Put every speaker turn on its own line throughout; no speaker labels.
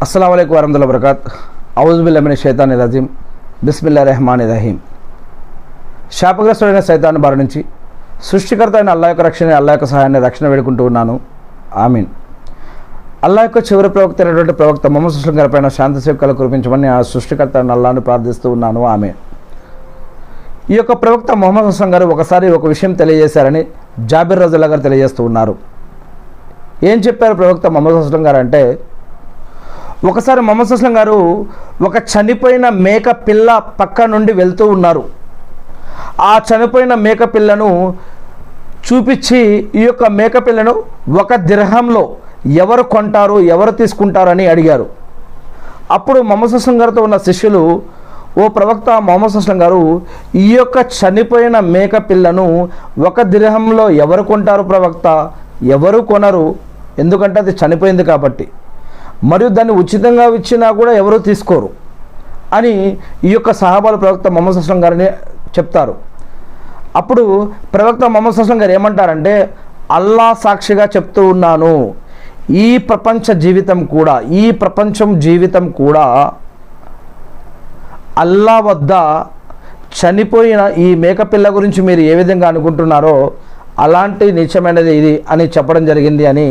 అస్సలాము అలైకుం వరహ్మతుల్లాహి వబరకాత్. ఔజు బిల్లాహి మినష్ షైతానిర్ రజీం. బిస్మిల్లాహిర్ రహమానిర్ రహీం. శాపగ్రస్తుడైన సైతాన్ బారి నుంచి సృష్టికర్త అయిన అల్లాహ్ యొక్క రక్షణ, అల్లాహ్ యొక్క సహాయాన్ని రక్షణ వేడుకుంటూ ఉన్నాను. ఆమీన్. అల్లాహ్ యొక్క చివరి ప్రవక్త అయినటువంటి ప్రవక్త ముహమ్మద్ సల్లల్లాహు అలైహి వసల్లం గారిపైన శాంతి సేవకాలు కురిపించమని ఆ సృష్టికర్త అయిన అల్లాహ్ను ప్రార్థిస్తూ ఉన్నాను. ఆమీన్. ఈ యొక్క ప్రవక్త ముహమ్మద్ సల్లల్లాహు అలైహి వసల్లం గారు ఒకసారి ఒక విషయం తెలియజేశారని జాబిర్ రజల్లాహు గారు తెలియజేస్తూ ఉన్నారు. ఏం చెప్పారు ప్రవక్త ముహమ్మద్ సల్లల్లాహు అలైహి వసల్లం గారు అంటే, ఒకసారి ముహమ్మద్ సల్లల్లాహు అలైహి వసల్లం గారు ఒక చనిపోయిన మేక పిల్ల పక్క నుండి వెళ్తూ ఉన్నారు. ఆ చనిపోయిన మేక పిల్లను చూపించి, ఈ యొక్క మేక పిల్లను 1 దిర్హంలో ఎవరు కొంటారు, ఎవరు తీసుకుంటారని అడిగారు. అప్పుడు ముహమ్మద్ సల్లల్లాహు అలైహి వసల్లం గారితో ఉన్న శిష్యులు, ఓ ప్రవక్త ముహమ్మద్ సల్లల్లాహు అలైహి వసల్లం గారు, ఈ యొక్క చనిపోయిన మేక పిల్లను 1 దిర్హంలో ఎవరు కొంటారు ప్రవక్త? ఎవరు కొనరు, ఎందుకంటే అది చనిపోయింది కాబట్టి. మరియు దాన్ని ఉచితంగా ఇచ్చినా కూడా ఎవరు తీసుకోరు అని ఈ యొక్క సహాబాలు ప్రవక్త ముహమ్మద్ సల్లల్లాహు అలైహి వసల్లం గారిని చెప్తారు. అప్పుడు ప్రవక్త ముహమ్మద్ సల్లల్లాహు అలైహి వసల్లం గారు ఏమంటారంటే, అల్లాహ్ సాక్షిగా చెప్తూ ఉన్నాను, ఈ ప్రపంచం జీవితం కూడా అల్లాహ్ వద్ద చనిపోయిన ఈ మేకపిల్ల గురించి మీరు ఏ విధంగా అనుకుంటున్నారో అలాంటి నిత్యమైనది ఇది అని చెప్పడం జరిగింది అని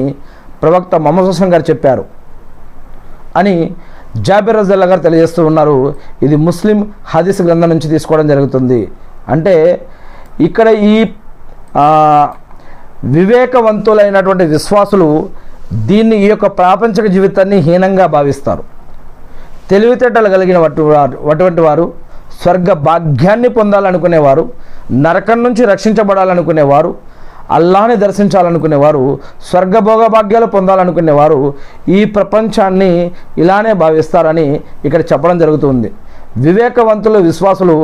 ప్రవక్త ముహమ్మద్ సల్లల్లాహు అలైహి వసల్లం గారు చెప్పారు అని జాబిర్ రజల్లాహు గారు తెలియజేస్తూ ఉన్నారు. ఇది ముస్లిం హదీస్ గ్రంథం నుంచి తీసుకోవడం జరుగుతుంది. అంటే ఇక్కడ ఈ వివేకవంతులైనటువంటి విశ్వాసులు దీన్ని, ఈ యొక్క ప్రాపంచిక జీవితాన్ని హీనంగా భావిస్తారు. తెలివితేటలు కలిగిన అటువంటి వారు, స్వర్గ భాగ్యాన్ని పొందాలనుకునేవారు, నరకం నుంచి రక్షించబడాలనుకునేవారు, అల్లాహ్ని దర్శించాలనుకునేవారు, స్వర్గభోగ భాగ్యాలు పొందాలనుకునేవారు ఈ ప్రపంచాన్ని ఇలానే భావిస్తారని ఇక్కడ చెప్పడం జరుగుతుంది. వివేకవంతులు, విశ్వాసులు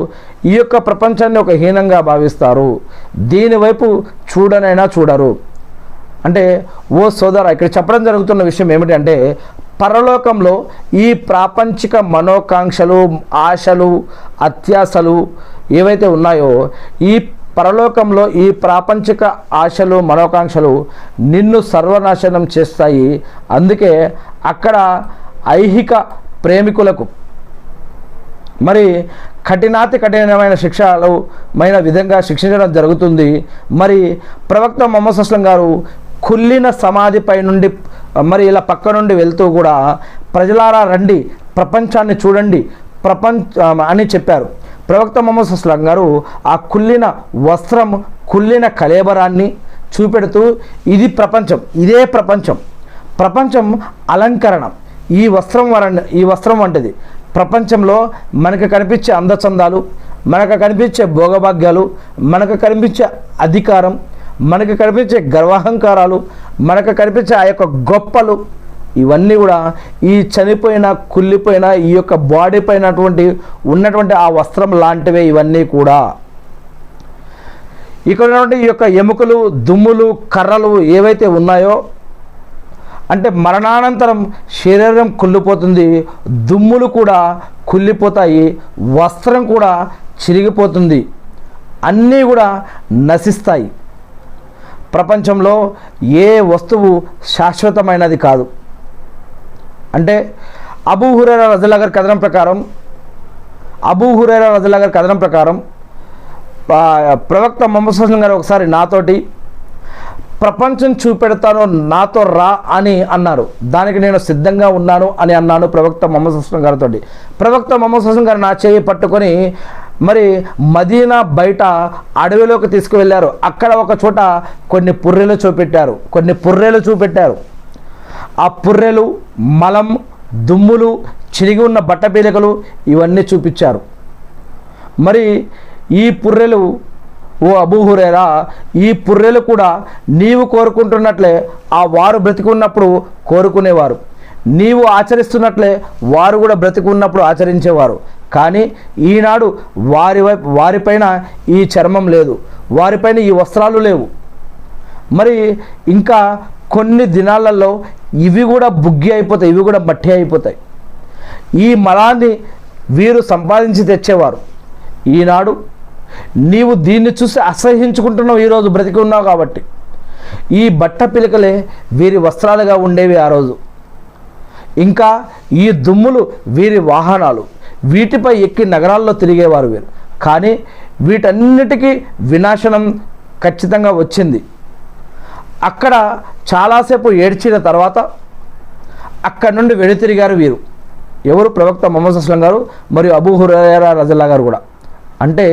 ఈ యొక్క ప్రపంచాన్ని ఒక హీనంగా భావిస్తారు. దీనివైపు చూడనైనా చూడరు. అంటే ఓ సోదరా, ఇక్కడ చెప్పడం జరుగుతున్న విషయం ఏమిటంటే, పరలోకంలో ఈ ప్రాపంచిక మనోకాంక్షలు, ఆశలు, అత్యాశలు ఏవైతే ఉన్నాయో, ఈ పరలోకంలో ఈ ప్రాపంచిక ఆశలు, మనోకాంక్షలు నిన్ను సర్వనాశనం చేస్తాయి. అందుకే అక్కడ ఐహిక ప్రేమికులకు మరి కఠినమైన శిక్షలమైన విధంగా శిక్షించడం జరుగుతుంది. మరి ప్రవక్త ముహమ్మద్ సల్లల్లాహు అలైహి వసల్లం గారు కుళ్ళిన సమాధిపై నుండి మరి ఇలా పక్క నుండి వెళ్తూ కూడా, ప్రజలారా రండి, ప్రపంచాన్ని చూడండి అని చెప్పారు. ప్రవక్త ముహమ్మద్ సల్లల్లాహు అలైహి వసల్లం గారు ఆ కుళ్ళిన వస్త్రం, కుళ్ళిన కళేబరాన్ని చూపెడుతూ, ఇది ప్రపంచం, ఇదే ప్రపంచం అలంకరణ, ఈ వస్త్రం వంటిది. ప్రపంచంలో మనకు కనిపించే అందచందాలు, మనకు కనిపించే భోగభాగ్యాలు, మనకు కనిపించే అధికారం, మనకు కనిపించే గర్వాహంకారాలు, మనకు కనిపించే ఆ యొక్క గొప్పలు, ఇవన్నీ కూడా ఈ చనిపోయిన, కుళ్ళిపోయిన ఈ యొక్క బాడీ పైన ఉన్నటువంటి ఆ వస్త్రం లాంటివే ఇవన్నీ కూడా. ఇక్కడ ఉన్నటువంటి ఈ యొక్క ఎముకలు, దుమ్ములు, కర్రలు ఏవైతే ఉన్నాయో, అంటే మరణానంతరం శరీరం కుళ్ళిపోతుంది, దుమ్ములు కూడా కుళ్ళిపోతాయి, వస్త్రం కూడా చిరిగిపోతుంది, అన్నీ కూడా నశిస్తాయి. ప్రపంచంలో ఏ వస్తువు శాశ్వతమైనది కాదు. అంటే అబూ హురైరా రజల్లాహు గారి కథనం ప్రకారం ప్రవక్త ముహమ్మద్ సల్లల్లాహు అలైహి వసల్లం గారు ఒకసారి నాతోటి, ప్రపంచం చూపెడతాను, నాతో రా అని అన్నారు. దానికి నేను సిద్ధంగా ఉన్నాను అని అన్నాను ప్రవక్త ముహమ్మద్ సల్లల్లాహు అలైహి వసల్లం గారితో. ప్రవక్త ముహమ్మద్ సల్లల్లాహు అలైహి వసల్లం గారు నా చేయి పట్టుకొని మరి మదీనా బయట అడవిలోకి తీసుకువెళ్ళారు. అక్కడ ఒక చోట కొన్ని పుర్రెలు చూపెట్టారు. ఆ పుర్రెలు, మలం, దుమ్ములు, చిరిగి ఉన్న బట్టపీలికలు ఇవన్నీ చూపించారు. మరి ఈ పుర్రెలు, ఓ అబూ హురైరా, ఈ పుర్రెలు కూడా నీవు కోరుకుంటున్నట్లే ఆ వారు బ్రతికి ఉన్నప్పుడు కోరుకునేవారు, నీవు ఆచరిస్తున్నట్లే వారు కూడా బ్రతికి ఉన్నప్పుడు ఆచరించేవారు. కానీ ఈనాడు వారిపైన ఈ చర్మం లేదు, వారిపైన ఈ వస్త్రాలు లేవు. మరి ఇంకా కొన్ని దినాలలో ఇవి కూడా బుగ్గి అయిపోతాయి, ఇవి కూడా మట్టి అయిపోతాయి. ఈ మలాన్ని వీరు సంపాదించి తెచ్చేవారు. ఈనాడు నీవు దీన్ని చూసి అసహ్యించుకుంటున్నావు, ఈరోజు బ్రతికి ఉన్నావు కాబట్టి. ఈ బట్ట పిలకలే వీరి వస్త్రాలుగా ఉండేవి ఆ రోజు. ఇంకా ఈ దుమ్ములు వీరి వాహనాలు, వీటిపై ఎక్కి నగరాల్లో తిరిగేవారు వీరు. కానీ వీటన్నిటికీ వినాశనం ఖచ్చితంగా వచ్చింది. అక్కడ చాలాసేపు ఏడ్చిన తర్వాత అక్కడి నుండి వెనుతిరిగారు వీరు. ఎవరు? ప్రవక్త ముహమ్మద్ అస్లం గారు మరియు అబూ హురైరా రజల్లా గారు కూడా. అంటే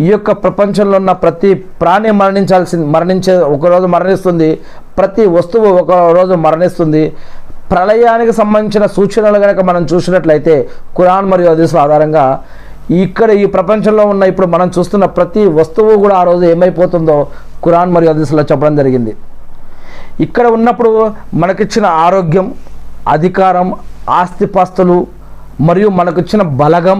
ఈ యొక్క ప్రపంచంలో ఉన్న ప్రతి ప్రాణి మరణించే ఒకరోజు మరణిస్తుంది, ప్రతి వస్తువు ఒకరోజు మరణిస్తుంది. ప్రళయానికి సంబంధించిన సూచనలు కనుక మనం చూసినట్లయితే ఖురాన్ మరియు హదీసుల ఆధారంగా ఇక్కడ ఈ ప్రపంచంలో ఉన్న ఇప్పుడు మనం చూస్తున్న ప్రతి వస్తువు కూడా ఆ రోజు ఏమైపోతుందో ఖురాన్ మరియు హదీసులో చెప్పడం జరిగింది. ఇక్కడ ఉన్నప్పుడు మనకిచ్చిన ఆరోగ్యం, అధికారం, ఆస్తిపాస్తులు మరియు మనకిచ్చిన బలగం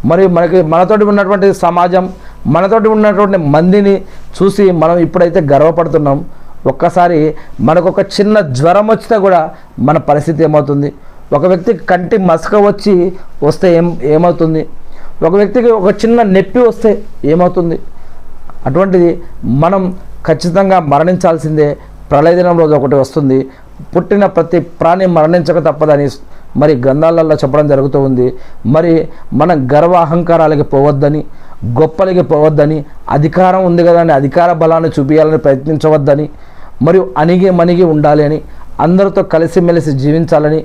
మరియు మనతోటి ఉన్నటువంటి సమాజం, మనతోటి ఉన్నటువంటి మందిని చూసి మనం ఇప్పుడైతే గర్వపడుతున్నాం. ఒక్కసారి మనకొక చిన్న జ్వరం వచ్చినా కూడా మన పరిస్థితి ఏమవుతుంది? ఒక వ్యక్తికి కంటి మసక వస్తే ఏమవుతుంది? ఒక వ్యక్తికి ఒక చిన్న నొప్పి వస్తే ఏమవుతుంది? అటువంటిది మనం ఖచ్చితంగా మరణించాల్సిందే. ప్రళయ దినం రోజు ఒకటి వస్తుంది. పుట్టిన ప్రతి ప్రాణి మరణించక తప్పదని మరి గ్రంథాలలో చెప్పడం జరుగుతూ ఉంది. మరి మనం గర్వ అహంకారాలకి పోవద్దని, గొప్పలకి పోవద్దని, అధికారం ఉంది కదా అని అధికార బలాన్ని చూపించాలని ప్రయత్నించవద్దని, మరియు మణిగి ఉండాలి అని, అందరితో కలిసిమెలిసి జీవించాలని,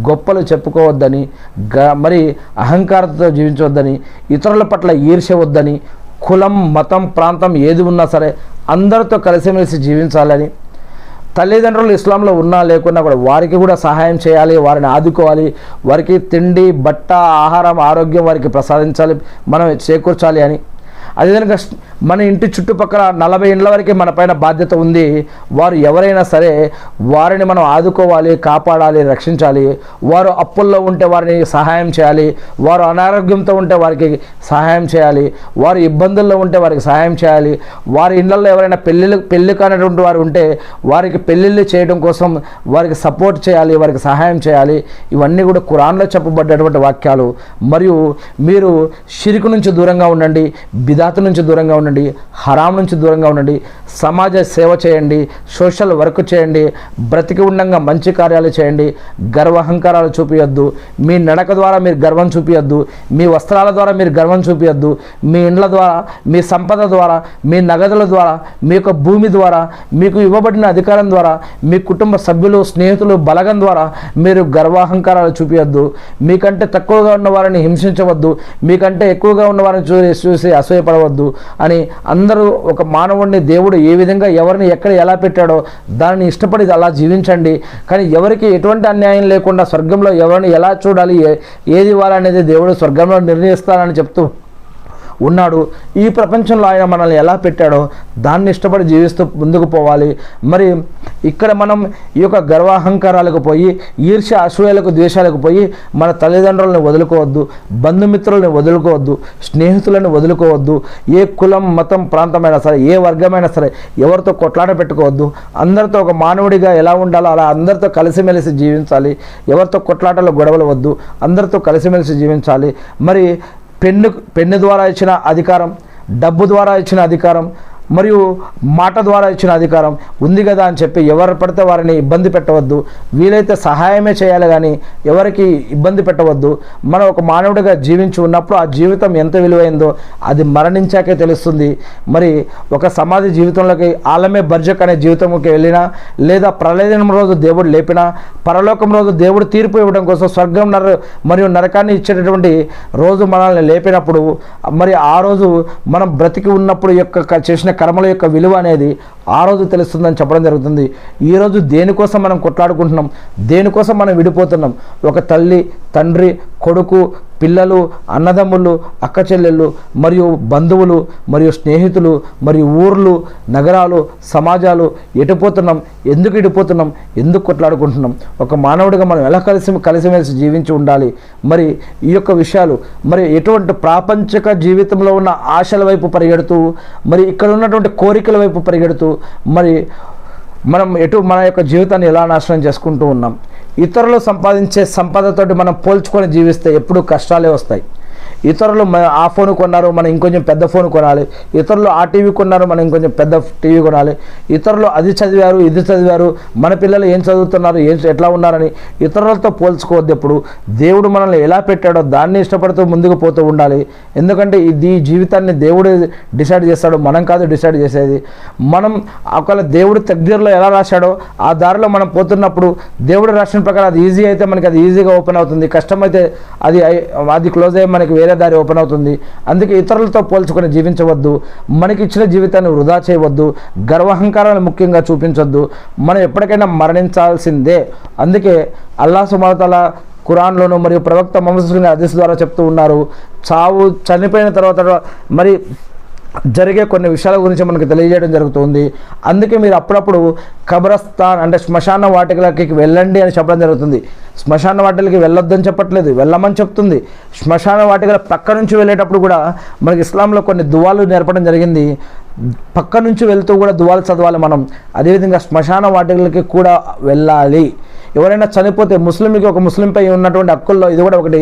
గొప్పలు చెప్పుకోవద్దని, మరి అహంకారంతో జీవించవద్దని, ఇతరుల పట్ల ఈర్ష్య వద్దని, కులం, మతం, ప్రాంతం ఏది ఉన్నా సరే అందరితో కలిసిమెలిసి జీవించాలని, తల్లిదండ్రులు ఇస్లాంలో ఉన్నా లేకున్నా కూడా వారికి కూడా సహాయం చేయాలి, వారిని ఆదుకోవాలి, వారికి తిండి, బట్ట, ఆహారం, ఆరోగ్యం వారికి ప్రసాదించాలి, మనం చేకూర్చాలి అని. అదేవిధంగా మన ఇంటి చుట్టుపక్కల 40 ఇండ్ల వరకే మన పైన బాధ్యత ఉంది. వారు ఎవరైనా సరే వారిని మనం ఆదుకోవాలి, కాపాడాలి, రక్షించాలి. వారు అప్పుల్లో ఉంటే వారిని సహాయం చేయాలి, వారు అనారోగ్యంతో ఉంటే వారికి సహాయం చేయాలి, వారు ఇబ్బందుల్లో ఉంటే వారికి సహాయం చేయాలి. వారి ఇళ్లలో ఎవరైనా పెళ్ళి కానటువంటి వారు ఉంటే వారికి పెళ్ళిళ్ళు చేయడం కోసం వారికి సపోర్ట్ చేయాలి, వారికి సహాయం చేయాలి. ఇవన్నీ కూడా ఖురాన్లో చెప్పబడ్డటువంటి వాక్యాలు. మరియు మీరు షిర్క్ నుంచి దూరంగా ఉండండి, బిదాత్ నుంచి దూరంగా ఉండండి, హరాం నుంచి దూరంగా ఉండండి, సమాజ సేవ చేయండి, సోషల్ వర్క్ చేయండి, బ్రతికి ఉండంగా మంచి కార్యాలు చేయండి, గర్వహంకారాలు చూపించద్దు, మీ నడక ద్వారా మీరు గర్వం చూపించద్దు, మీ వస్త్రాల ద్వారా మీరు గర్వం చూపించద్దు, మీ ఇండ్ల ద్వారా, మీ సంపద ద్వారా, మీ నగదుల ద్వారా, మీ యొక్క భూమి ద్వారా, మీకు ఇవ్వబడిన అధికారం ద్వారా, మీ కుటుంబ సభ్యులు, స్నేహితులు, బలగం ద్వారా మీరు గర్వాహంకారాలు చూపించద్దు. మీకంటే తక్కువగా ఉన్న వారిని హింసించవద్దు, మీకంటే ఎక్కువగా ఉన్న వారిని చూసి అసూయపడవద్దు అని. అందరూ ఒక మానవుడిని దేవుడు ఏ విధంగా ఎవరిని ఎక్కడ ఎలా పెట్టాడో దానిని ఇష్టపడి అలా జీవించండి. కానీ ఎవరికి ఎటువంటి అన్యాయం లేకుండా స్వర్గంలో ఎవరిని ఎలా చూడాలి, ఏది ఇవ్వాలనేది దేవుడు స్వర్గంలో నిర్ణయిస్తానని చెప్తూ ఉన్నాడు. ఈ ప్రపంచంలో ఆయన మనల్ని ఎలా పెట్టాడో దాన్ని ఇష్టపడి జీవిస్తూ ముందుకు పోవాలి. మరి ఇక్కడ మనం ఈ యొక్క గర్వాహంకారాలకు పోయి, ఈర్ష్య, అసూయలకు, ద్వేషాలకు పోయి మన తల్లిదండ్రులను వదులుకోవద్దు, బంధుమిత్రులను వదులుకోవద్దు, స్నేహితులను వదులుకోవద్దు. ఏ కులం, మతం, ప్రాంతమైనా సరే, ఏ వర్గమైనా సరే ఎవరితో కొట్లాట పెట్టుకోవద్దు. అందరితో ఒక మానవుడిగా ఎలా ఉండాలో అలా అందరితో కలిసిమెలిసి జీవించాలి. ఎవరితో కొట్లాటలో గొడవలు వద్దు, అందరితో కలిసిమెలిసి జీవించాలి. మరి పెన్ను ద్వారా ఇచ్చిన అధికారం, డబ్బు ద్వారా ఇచ్చిన అధికారం మరియు మాట ద్వారా ఇచ్చిన అధికారం ఉంది కదా అని చెప్పి ఎవరు పడితే వారిని ఇబ్బంది పెట్టవద్దు. వీలైతే సహాయమే చేయాలి కానీ ఎవరికి ఇబ్బంది పెట్టవద్దు. మనం ఒక మానవుడిగా జీవించి ఉన్నప్పుడు ఆ జీవితం ఎంత విలువైందో అది మరణించాకే తెలుస్తుంది. మరి ఒక సమాధి జీవితంలోకి ఆలమే బర్జక్ అనే జీవితంలోకి వెళ్ళినా, లేదా ప్రళయం రోజు దేవుడు లేపినా, పరలోకం రోజు దేవుడు తీర్పు ఇవ్వడం కోసం స్వర్గం మరియు నరకాన్ని ఇచ్చేటటువంటి రోజు మనల్ని లేపినప్పుడు, మరి ఆ రోజు మనం బ్రతికి ఉన్నప్పుడు యొక్క చేసిన కర్మల యొక్క విలువ అనేది ఆ రోజు తెలుస్తుందని చెప్పడం జరుగుతుంది. ఈరోజు దేనికోసం మనం కొట్లాడుకుంటున్నాం, దేనికోసం మనం విడిపోతున్నాం? ఒక తల్లి, తండ్రి, కొడుకు, పిల్లలు, అన్నదమ్ములు, అక్క చెల్లెళ్ళు, మరియు బంధువులు, మరియు స్నేహితులు, మరియు ఊర్లు, నగరాలు, సమాజాలు ఎటుపోతున్నాం? ఎందుకు ఇడిపోతున్నాం? ఎందుకు కొట్లాడుకుంటున్నాం? ఒక మానవుడిగా మనం ఎలా కలిసిమెలిసి జీవించి ఉండాలి? మరి ఈ యొక్క విషయాలు మరి ఎటువంటి ప్రాపంచిక జీవితంలో ఉన్న ఆశల వైపు పరిగెడుతూ, మరి ఇక్కడ ఉన్నటువంటి కోరికల వైపు పరిగెడుతూ, మరి మనం మన యొక్క జీవితాన్ని ఎలా నాశనం చేసుకుంటూ ఉన్నాం? ఇతరులు సంపాదించే సంపదతోటి మనం పోల్చుకొని జీవిస్తే ఎప్పుడూ కష్టాలే వస్తాయి. ఇతరులు ఆ ఫోన్ కొన్నారు, మనం ఇంకొంచెం పెద్ద ఫోన్ కొనాలి. ఇతరులు ఆ టీవీ కొన్నారు, మనం ఇంకొంచెం పెద్ద టీవీ కొనాలి. ఇతరులు అది చదివారు, ఇది చదివారు, మన పిల్లలు ఏం చదువుతున్నారు, ఎట్లా ఉన్నారని ఇతరులతో పోల్చుకోవద్దు. ఎప్పుడు దేవుడు మనల్ని ఎలా పెట్టాడో దాన్ని ఇష్టపడుతూ ముందుకు పోతూ ఉండాలి. ఎందుకంటే ఈ జీవితాన్ని దేవుడు డిసైడ్ చేస్తాడు, మనం కాదు డిసైడ్ చేసేది. మనం ఒకవేళ దేవుడు తక్దీర్లో ఎలా రాశాడో ఆ దారిలో మనం పోతున్నప్పుడు దేవుడు రాసిన ప్రకారం అది ఈజీ అయితే మనకి అది ఈజీగా ఓపెన్ అవుతుంది, కష్టమైతే అది క్లోజ్ అయ్యి మనకి వేరే దారి ఓపెన్ అవుతుంది. అందుకే ఇతరులతో పోల్చుకొని జీవించవద్దు. మనకి ఇచ్చిన జీవితాన్ని వృధా చేయవద్దు. గర్వహంకారాలు ముఖ్యంగా చూపించవద్దు. మనం ఎప్పటికైనా మరణించాల్సిందే. అందుకే అల్లాహ్ సుబ్హానహు వ తఆలా ఖురాన్లోను మరియు ప్రవక్త ముహమ్మద్ హదీస్ ద్వారా చెప్తూ ఉన్నారు, చావు చనిపోయిన తర్వాత మరి జరిగే కొన్ని విషయాల గురించి మనకు తెలియజేయడం జరుగుతుంది. అందుకే మీరు అప్పుడప్పుడు కబ్రస్థాన్ అంటే శ్మశాన వాటికలకి వెళ్ళండి అని చెప్పడం జరుగుతుంది. శ్మశాన వాటికలకి వెళ్ళొద్దని చెప్పట్లేదు, వెళ్ళమని చెప్తుంది. శ్మశాన వాటికల పక్క నుంచి వెళ్ళేటప్పుడు కూడా మనకి ఇస్లాంలో కొన్ని దువాలు నేర్పడం జరిగింది. పక్క నుంచి వెళ్తూ కూడా దువాలు చదవాలి మనం. అదేవిధంగా శ్మశాన వాటికలకి కూడా వెళ్ళాలి. ఎవరైనా చనిపోతే ముస్లింకి ఒక ముస్లింపై ఉన్నటువంటి హక్కుల్లో ఇది కూడా ఒకటి.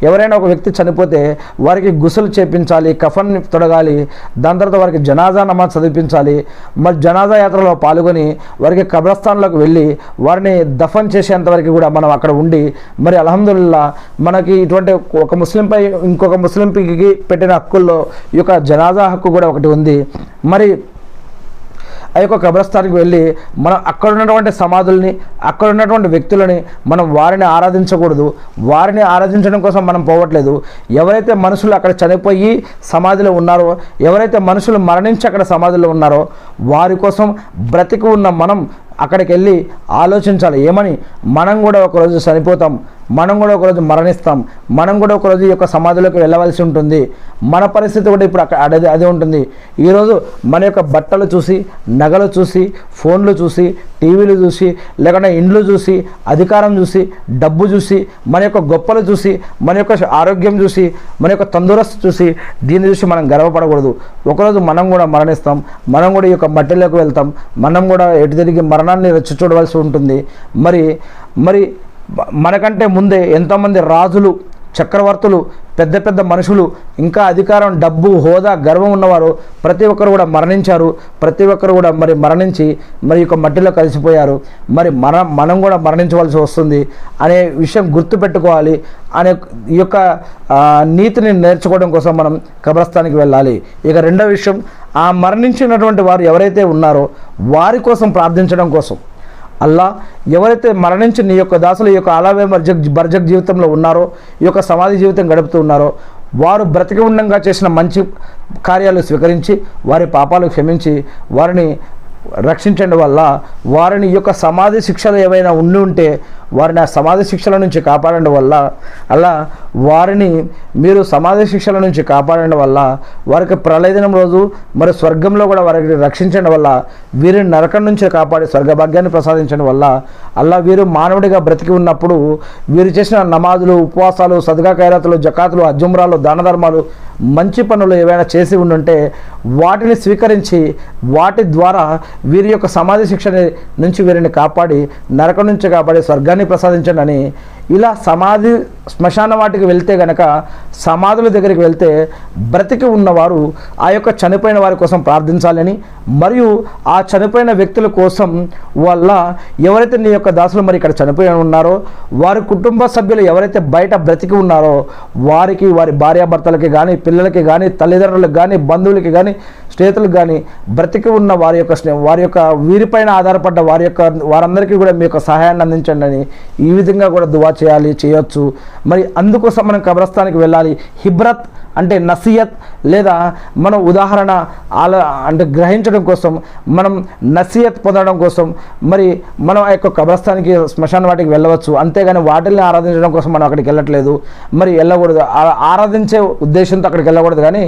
ఎవరైనా ఒక వ్యక్తి చనిపోతే వారికి గుసలు చేపించాలి, కఫన్ తొడగాలి, దాని తర్వాత వారికి జనాజా నమాజ్ చదివించాలి. మరి జనాజా యాత్రలో పాల్గొని వారికి కబ్రస్థాన్లోకి వెళ్ళి వారిని దఫన్ చేసేంత వరకు కూడా మనం అక్కడ ఉండి మరి అల్హమ్దులిల్లా మనకి ఇటువంటి ఒక ముస్లింపై ఇంకొక ముస్లింకి పెట్టిన హక్కుల్లో ఈ యొక్క జనాజా హక్కు కూడా ఒకటి ఉంది. మరి ఆ యొక్క కబ్రస్థానికి వెళ్ళి మనం అక్కడ ఉన్నటువంటి సమాధుల్ని, అక్కడ ఉన్నటువంటి వ్యక్తులని మనం వారిని ఆరాధించకూడదు. వారిని ఆరాధించడం కోసం మనం పోవట్లేదు. ఎవరైతే మనుషులు అక్కడ చనిపోయి సమాధిలో ఉన్నారో, ఎవరైతే మనుషులు మరణించి అక్కడ సమాధిలో ఉన్నారో వారి కోసం బ్రతికి ఉన్న మనం అక్కడికి వెళ్ళి ఆలోచించాలి. ఏమని, మనం కూడా ఒకరోజు చనిపోతాం, మనం కూడా ఒకరోజు మరణిస్తాం, మనం కూడా ఒకరోజు ఈ యొక్క సమాధిలోకి వెళ్ళవలసి ఉంటుంది. మన పరిస్థితి కూడా ఇప్పుడు అదే ఉంటుంది. ఈరోజు మన యొక్క బట్టలు చూసి, నగలు చూసి, ఫోన్లు చూసి, టీవీలు చూసి, లేకుంటే ఇండ్లు చూసి, అధికారం చూసి, డబ్బు చూసి, మన యొక్క గొప్పలు చూసి, మన యొక్క ఆరోగ్యం చూసి, మన యొక్క తందూరస్తు చూసి, దీన్ని చూసి మనం గర్వపడకూడదు. ఒకరోజు మనం కూడా మరణిస్తాం, మనం కూడా ఈ యొక్క మట్టిలోకి వెళ్తాం, మనం కూడా ఎటు తిరిగి మరణాన్ని వచ్చి చూడవలసి ఉంటుంది. మరి మనకంటే ముందే ఎంతోమంది రాజులు, చక్రవర్తులు, పెద్ద పెద్ద మనుషులు, ఇంకా అధికారం, డబ్బు, హోదా, గర్వం ఉన్నవారు ప్రతి ఒక్కరు కూడా మరణించారు. ప్రతి ఒక్కరు కూడా మరి మరణించి మరి యొక్క మట్టిలో కలిసిపోయారు. మరి మనం కూడా మరణించవలసి వస్తుంది అనే విషయం గుర్తుపెట్టుకోవాలి. అనే ఈ యొక్క నీతిని నేర్చుకోవడం కోసం మనం కబ్రస్థానికి వెళ్ళాలి. ఇక రెండో విషయం, ఆ మరణించినటువంటి వారు ఎవరైతే ఉన్నారో వారి కోసం ప్రార్థించడం కోసం. అల్లా ఎవరైతే మరణించి నీ యొక్క దాసులు ఈ యొక్క అలావే బర్జక్ జీవితంలో ఉన్నారో, ఈ యొక్క సమాధి జీవితం గడుపుతూ ఉన్నారో వారు బ్రతికి ఉండంగా చేసిన మంచి కార్యాలు స్వీకరించి వారి పాపాలు క్షమించి వారిని రక్షించండి వల్ల వారిని ఈ యొక్క సమాధి శిక్షలు ఏవైనా ఉంటే వారిని ఆ సమాధి శిక్షల నుంచి కాపాడండి వల్ల అలా వారిని మీరు సమాధి శిక్షల నుంచి కాపాడండి వల్ల వారికి ప్రళయదినం రోజు మరి స్వర్గంలో కూడా వారికి రక్షించండి వల్ల వీరిని నరకం నుంచి కాపాడి స్వర్గభాగ్యాన్ని ప్రసాదించండి వల్ల అలా వీరు మానవుడిగా బ్రతికి ఉన్నప్పుడు వీరు చేసిన నమాజులు, ఉపవాసాలు, సదకా ఖైరాతులు, జకాతులు, హజ్జుమ్రాలు, దాన ధర్మాలు, మంచి పనులు ఏవైనా చేసి ఉండుంటే వాటిని స్వీకరించి వాటి ద్వారా వీరి యొక్క సమాధి శిక్ష నుంచి వీరిని కాపాడి నరకం నుంచి కాపాడి స్వర్గాన్ని ప్రసాదించండి అని ఇలా శ్మశాన వాటికి వెళ్తే గనక సమాధుల దగ్గరికి వెళ్తే బ్రతికి ఉన్నవారు ఆ యొక్క చనిపోయిన వారి కోసం ప్రార్థించాలని మరియు ఆ చనిపోయిన వ్యక్తుల కోసం వల్ల ఎవరైతే నీ యొక్క దాసులు మరి ఇక్కడ చనిపోయి ఉన్నారో వారి కుటుంబ సభ్యులు ఎవరైతే బయట బ్రతికి ఉన్నారో వారికి, వారి భార్యాభర్తలకి కానీ, పిల్లలకి కానీ, తల్లిదండ్రులకు కానీ, బంధువులకి కానీ, స్నేహితులకు కానీ బ్రతికి ఉన్న వారి యొక్క వీరిపైన ఆధారపడ్డ వారందరికీ కూడా మీ యొక్క సహాయాన్ని అందించండి అని ఈ విధంగా కూడా దువా చేయొచ్చు. మరి అందుకోసం మనం కబ్రస్థానికి వెళ్ళాలి. హిబ్రత్ అంటే నసీయత్ లేదా మనం ఉదాహరణ అంటే గ్రహించడం కోసం, మనం నసీయత్ పొందడం కోసం మరి మనం ఆ యొక్క కబ్రస్థానికి, శ్మశాన వాటికి వెళ్ళవచ్చు. అంతేగాని వాటిల్ని ఆరాధించడం కోసం మనం అక్కడికి వెళ్ళట్లేదు, మరి వెళ్ళకూడదు. ఆరాధించే ఉద్దేశంతో అక్కడికి వెళ్ళకూడదు. కానీ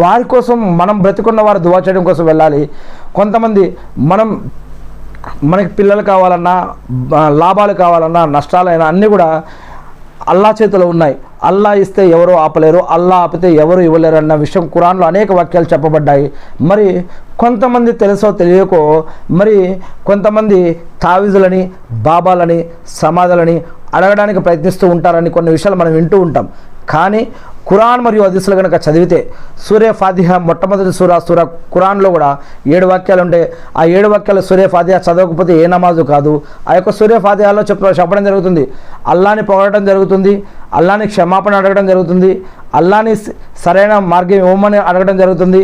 వారి కోసం, మనం బ్రతికున్న వారు దువా చేయడం కోసం వెళ్ళాలి. కొంతమంది మనకి పిల్లలు కావాలన్నా, లాభాలు కావాలన్నా, నష్టాలైనా అన్నీ కూడా అల్లా చేతిలో ఉన్నాయి. అల్లా ఇస్తే ఎవరో ఆపలేరు, అల్లా ఆపితే ఎవరు ఇవ్వలేరు అన్న విషయం ఖురాన్లో అనేక వాక్యాలు చెప్పబడ్డాయి. మరి కొంతమంది తెలుసో తెలియకో మరి కొంతమంది తావీజులని, బాబాలని, సమాధులని అడగడానికి ప్రయత్నిస్తూ ఉంటారని కొన్ని విషయాలు మనం వింటూ ఉంటాం. కానీ ఖురాన్ మరియు హదీసులు కనుక చదివితే సూరే ఫాతిహా మొట్టమొదటి సూర ఖురాన్లో కూడా 7 వాక్యాలు ఉంటాయి. ఆ 7 వాక్యాలు సూరే ఫాతిహా చదవకపోతే ఏ నమాజు కాదు. ఆ యొక్క సూరే ఫాతిహాలో చెప్పడం జరుగుతుంది, అల్లాని పొగడటం జరుగుతుంది, అల్లాని క్షమాపణ అడగడం జరుగుతుంది, అల్లాని సరైన మార్గం ఇవ్వమని అడగడం జరుగుతుంది,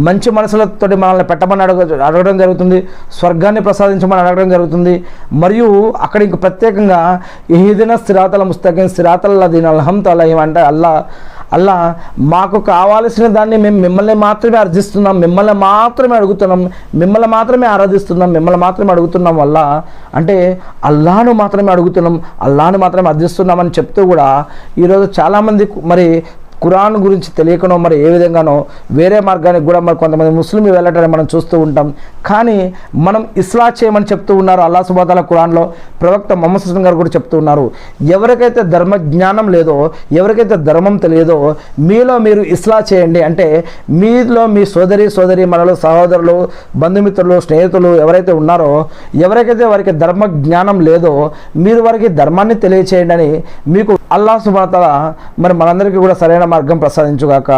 మంచి మనసులతో మనల్ని పెట్టమని అడగడం జరుగుతుంది, స్వర్గాన్ని ప్రసాదించమని అడగడం జరుగుతుంది. మరియు అక్కడ ఇంక ప్రత్యేకంగా ఇహ్దిన సిరాతల్ ముస్తకీం సిరాతల్ లదీన అన్అమ్త అలైహిం అంటే అల్లా మాకు కావాల్సిన దాన్ని మేము మిమ్మల్ని మాత్రమే అర్థిస్తున్నాం, మిమ్మల్ని మాత్రమే అడుగుతున్నాం, మిమ్మల్ని మాత్రమే ఆరాధిస్తున్నాం, మిమ్మల్ని మాత్రమే అడుగుతున్నాం వల్ల అంటే అల్లాను మాత్రమే అడుగుతున్నాం, అల్లాను మాత్రమే అర్థిస్తున్నామని చెప్తూ కూడా ఈరోజు చాలామంది మరి ఖురాన్ గురించి తెలియకనో మరి ఏ విధంగానో వేరే మార్గానికి కూడా మరి కొంతమంది ముస్లింలు వెళ్ళటాన్ని మనం చూస్తూ ఉంటాం. కానీ మనం ఇస్లా చేయమని చెప్తూ ఉన్నారు అల్లాహ్ సుబ్హానహు వ తఆలా ఖురాన్లో. ప్రవక్త ముహమ్మద్ సల్లల్లాహు అలైహి వసల్లం గారు కూడా చెప్తూ ఉన్నారు, ఎవరికైతే ధర్మ జ్ఞానం లేదో, ఎవరికైతే ధర్మం తెలియదో మీలో మీరు ఇస్లా చేయండి. అంటే మీలో మీ సోదరి మనలు, సహోదరులు, బంధుమిత్రులు, స్నేహితులు ఎవరైతే ఉన్నారో, ఎవరికైతే వారికి ధర్మ జ్ఞానం లేదో మీరు వారికి ధర్మాన్ని తెలియచేయండి అని మీకు అల్లాహ్ సుబ్హానహు వ తఆలా మరి మనందరికీ కూడా సరైన మార్గం ప్రసాదించుగాక.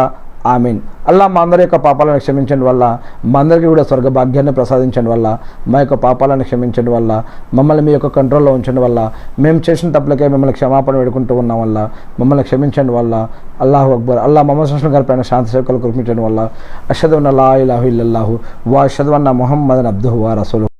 ఆమీన్. అల్లా మా అందరి యొక్క పాపాలను క్షమించండి వల్ల, మా అందరికీ కూడా స్వర్గ భాగ్యాన్ని ప్రసాదించండి వల్ల, మా యొక్క పాపాలను క్షమించండి వల్ల, మమ్మల్ని మీ యొక్క కంట్రోల్లో ఉంచండి వల్ల, మేము చేసిన తప్పులకే మిమ్మల్ని క్షమాపణ వేడుకుంటూ ఉన్నాం వల్ల మమ్మల్ని క్షమించండి వల్ల. అల్లాహు అక్బర్. అల్లా మొహమ్మద్ సల్లల్లాహు అలైహి వసల్లం గారి పైన శాంతి సేవకులు కురిపించండి వల్ల. అష్హదు అన్న లా ఇలాహా ఇల్లల్లాహు వ అష్హదు అన్న ముహమ్మదన్ అబ్దుహు వ రసూలుహు.